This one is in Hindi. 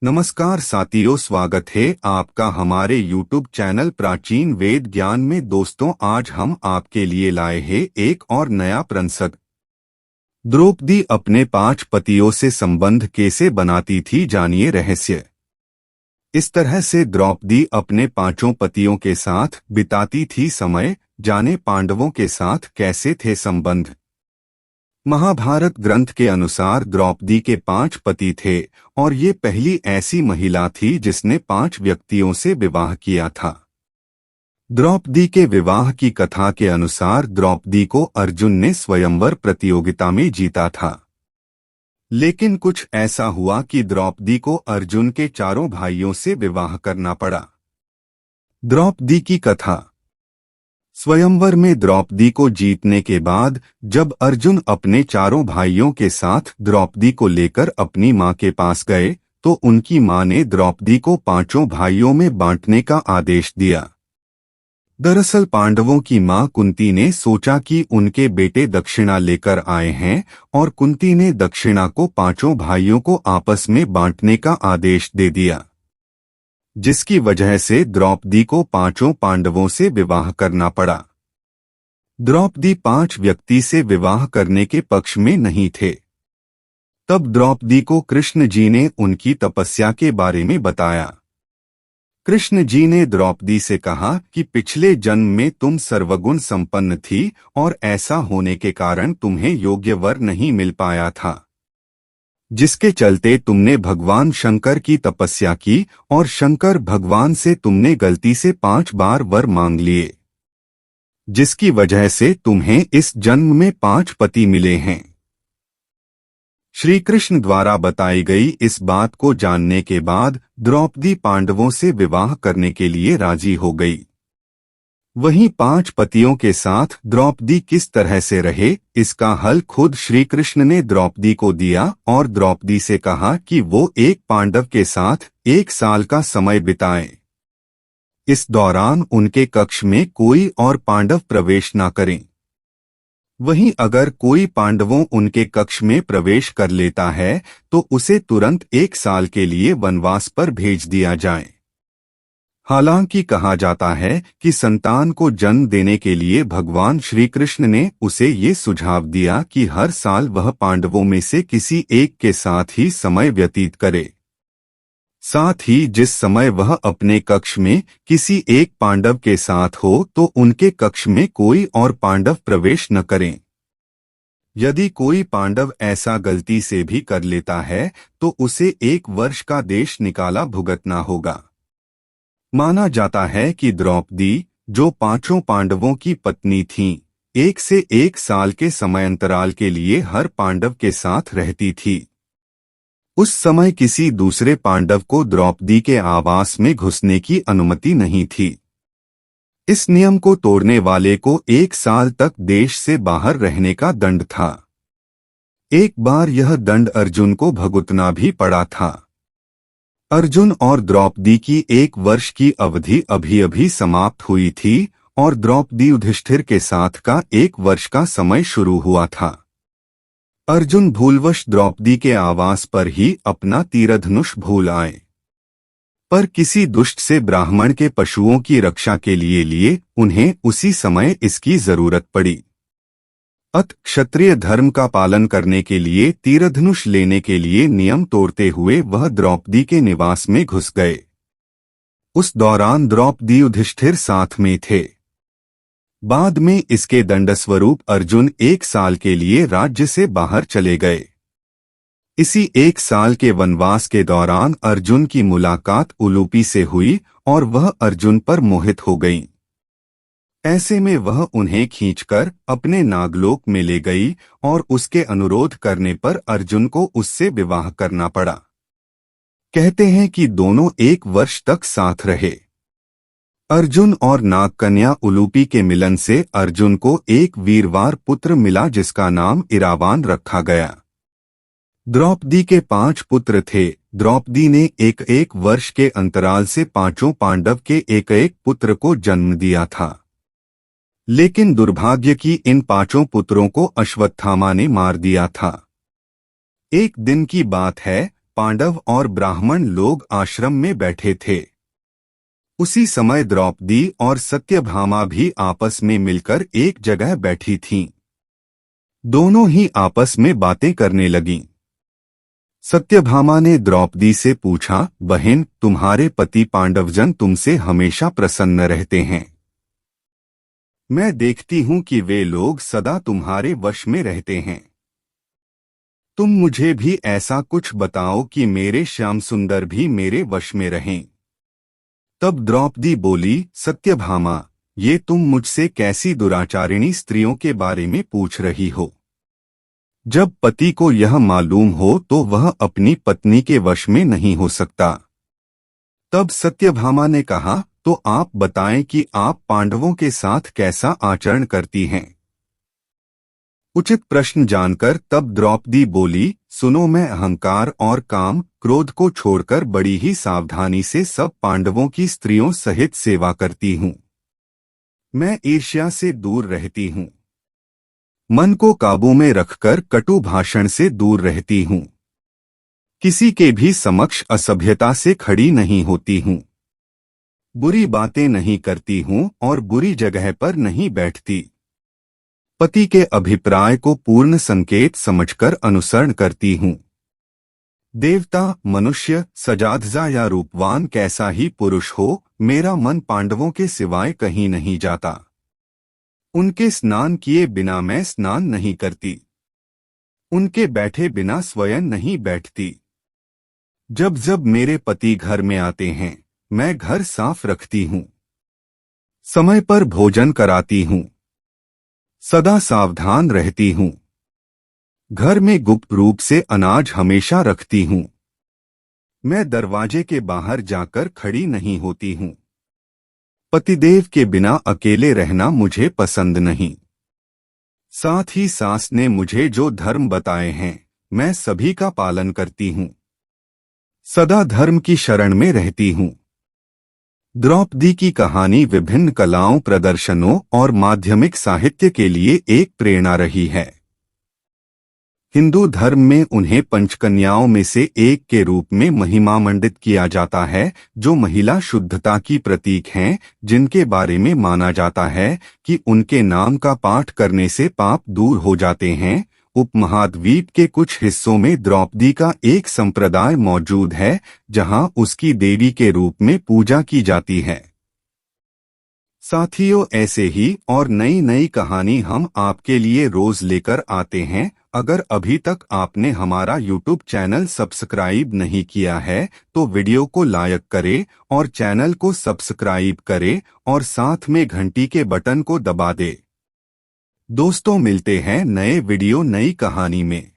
नमस्कार साथियों, स्वागत है आपका हमारे YouTube चैनल प्राचीन वेद ज्ञान में। दोस्तों, आज हम आपके लिए लाए हैं एक और नया प्रसंग। द्रौपदी अपने 5 पतियों से संबंध कैसे बनाती थी, जानिए रहस्य। इस तरह से द्रौपदी अपने 5 पतियों के साथ बिताती थी समय। जाने पांडवों के साथ कैसे थे संबंध। महाभारत ग्रंथ के अनुसार द्रौपदी के 5 पति थे और ये पहली ऐसी महिला थी जिसने 5 व्यक्तियों से विवाह किया था। द्रौपदी के विवाह की कथा के अनुसार द्रौपदी को अर्जुन ने स्वयंवर प्रतियोगिता में जीता था। लेकिन कुछ ऐसा हुआ कि द्रौपदी को अर्जुन के 4 भाइयों से विवाह करना पड़ा। द्रौपदी की कथा। स्वयंवर में द्रौपदी को जीतने के बाद जब अर्जुन अपने 4 भाइयों के साथ द्रौपदी को लेकर अपनी मां के पास गए तो उनकी मां ने द्रौपदी को 5 भाइयों में बांटने का आदेश दिया। दरअसल पांडवों की मां कुंती ने सोचा कि उनके बेटे दक्षिणा लेकर आए हैं और कुंती ने दक्षिणा को 5 भाइयों को आपस में बांटने का आदेश दे दिया, जिसकी वजह से द्रौपदी को 5 पांडवों से विवाह करना पड़ा। द्रौपदी 5 व्यक्ति से विवाह करने के पक्ष में नहीं थे। तब द्रौपदी को कृष्ण जी ने उनकी तपस्या के बारे में बताया। कृष्ण जी ने द्रौपदी से कहा कि पिछले जन्म में तुम सर्वगुण संपन्न थी और ऐसा होने के कारण तुम्हें योग्य वर नहीं मिल पाया था, जिसके चलते तुमने भगवान शंकर की तपस्या की और शंकर भगवान से तुमने गलती से 5 बार वर मांग लिए, जिसकी वजह से तुम्हें इस जन्म में 5 पति मिले हैं। श्री कृष्ण द्वारा बताई गई इस बात को जानने के बाद द्रौपदी पांडवों से विवाह करने के लिए राजी हो गई। वहीं 5 पतियों के साथ द्रौपदी किस तरह से रहे, इसका हल खुद श्री कृष्ण ने द्रौपदी को दिया और द्रौपदी से कहा कि वो एक पांडव के साथ 1 साल का समय बिताए। इस दौरान उनके कक्ष में कोई और पांडव प्रवेश न करें। वहीं अगर कोई पांडवों उनके कक्ष में प्रवेश कर लेता है तो उसे तुरंत 1 साल के लिए वनवास पर भेज दिया जाए। हालांकि कहा जाता है कि संतान को जन्म देने के लिए भगवान श्री कृष्ण ने उसे ये सुझाव दिया कि हर साल वह पांडवों में से किसी एक के साथ ही समय व्यतीत करे। साथ ही जिस समय वह अपने कक्ष में किसी एक पांडव के साथ हो तो उनके कक्ष में कोई और पांडव प्रवेश न करें। यदि कोई पांडव ऐसा गलती से भी कर लेता है तो उसे 1 वर्ष का देश निकाला भुगतना होगा। माना जाता है कि द्रौपदी, जो 5 पांडवों की पत्नी थीं, 1 से 1 साल के समयांतराल के लिए हर पांडव के साथ रहती थी। उस समय किसी दूसरे पांडव को द्रौपदी के आवास में घुसने की अनुमति नहीं थी। इस नियम को तोड़ने वाले को 1 साल तक देश से बाहर रहने का दंड था। एक बार यह दंड अर्जुन को भुगतना भी पड़ा था। अर्जुन और द्रौपदी की 1 वर्ष की अवधि अभी अभी समाप्त हुई थी और द्रौपदी युधिष्ठिर के साथ का 1 वर्ष का समय शुरू हुआ था। अर्जुन भूलवश द्रौपदी के आवास पर ही अपना तीरधनुष भूल आए, पर किसी दुष्ट से ब्राह्मण के पशुओं की रक्षा के लिए उन्हें उसी समय इसकी जरूरत पड़ी। अत क्षत्रिय धर्म का पालन करने के लिए तीरधनुष लेने के लिए नियम तोड़ते हुए वह द्रौपदी के निवास में घुस गए। उस दौरान द्रौपदी युधिष्ठिर साथ में थे। बाद में इसके दंडस्वरूप अर्जुन 1 साल के लिए राज्य से बाहर चले गए। इसी 1 साल के वनवास के दौरान अर्जुन की मुलाकात उलूपी से हुई और वह अर्जुन पर मोहित हो गईं। ऐसे में वह उन्हें खींचकर अपने नागलोक में ले गई और उसके अनुरोध करने पर अर्जुन को उससे विवाह करना पड़ा। कहते हैं कि दोनों 1 वर्ष तक साथ रहे। अर्जुन और नागकन्या उलूपी के मिलन से अर्जुन को एक वीरवार पुत्र मिला जिसका नाम इरावान रखा गया। द्रौपदी के 5 पुत्र थे। द्रौपदी ने 1-1 वर्ष के अंतराल से 5 पांडव के 1-1 पुत्र को जन्म दिया था। लेकिन दुर्भाग्य की इन 5 पुत्रों को अश्वत्थामा ने मार दिया था। एक दिन की बात है, पांडव और ब्राह्मण लोग आश्रम में बैठे थे। उसी समय द्रौपदी और सत्यभामा भी आपस में मिलकर एक जगह बैठी थीं। दोनों ही आपस में बातें करने लगीं। सत्यभामा ने द्रौपदी से पूछा, बहन, तुम्हारे पति पांडवजन तुमसे हमेशा प्रसन्न रहते हैं। मैं देखती हूं कि वे लोग सदा तुम्हारे वश में रहते हैं। तुम मुझे भी ऐसा कुछ बताओ कि मेरे श्याम सुंदर भी मेरे वश में रहें। तब द्रौपदी बोली, सत्यभामा, ये तुम मुझसे कैसी दुराचारिणी स्त्रियों के बारे में पूछ रही हो? जब पति को यह मालूम हो तो वह अपनी पत्नी के वश में नहीं हो सकता। तब सत्यभामा ने कहा, तो आप बताएं कि आप पांडवों के साथ कैसा आचरण करती हैं। उचित प्रश्न जानकर तब द्रौपदी बोली, सुनो, मैं अहंकार और काम क्रोध को छोड़कर बड़ी ही सावधानी से सब पांडवों की स्त्रियों सहित सेवा करती हूँ। मैं ईर्ष्या से दूर रहती हूँ। मन को काबू में रखकर कटु भाषण से दूर रहती हूँ। किसी के भी समक्ष असभ्यता से खड़ी नहीं होती हूँ। बुरी बातें नहीं करती हूँ और बुरी जगह पर नहीं बैठती। पति के अभिप्राय को पूर्ण संकेत समझकर अनुसरण करती हूँ। देवता, मनुष्य, सजाधजा या रूपवान कैसा ही पुरुष हो, मेरा मन पांडवों के सिवाय कहीं नहीं जाता। उनके स्नान किए बिना मैं स्नान नहीं करती। उनके बैठे बिना स्वयं नहीं बैठती। जब जब मेरे पति घर में आते हैं, मैं घर साफ रखती हूँ। समय पर भोजन कराती हूँ। सदा सावधान रहती हूँ। घर में गुप्त रूप से अनाज हमेशा रखती हूँ। मैं दरवाजे के बाहर जाकर खड़ी नहीं होती हूँ। पतिदेव के बिना अकेले रहना मुझे पसंद नहीं। साथ ही सास ने मुझे जो धर्म बताए हैं, मैं सभी का पालन करती हूँ। सदा धर्म की शरण में रहती हूँ। द्रौपदी की कहानी विभिन्न कलाओं, प्रदर्शनों और माध्यमिक साहित्य के लिए एक प्रेरणा रही है। हिंदू धर्म में उन्हें पंचकन्याओं में से एक के रूप में महिमामंडित किया जाता है, जो महिला शुद्धता की प्रतीक हैं, जिनके बारे में माना जाता है कि उनके नाम का पाठ करने से पाप दूर हो जाते हैं। उपमहाद्वीप के कुछ हिस्सों में द्रौपदी का एक संप्रदाय मौजूद है, जहां उसकी देवी के रूप में पूजा की जाती है। साथियों, ऐसे ही और नई नई कहानी हम आपके लिए रोज लेकर आते हैं। अगर अभी तक आपने हमारा YouTube चैनल सब्सक्राइब नहीं किया है तो वीडियो को लाइक करें और चैनल को सब्सक्राइब करें और साथ में घंटी के बटन को दबा दें। दोस्तों, मिलते हैं नए वीडियो नई कहानी में।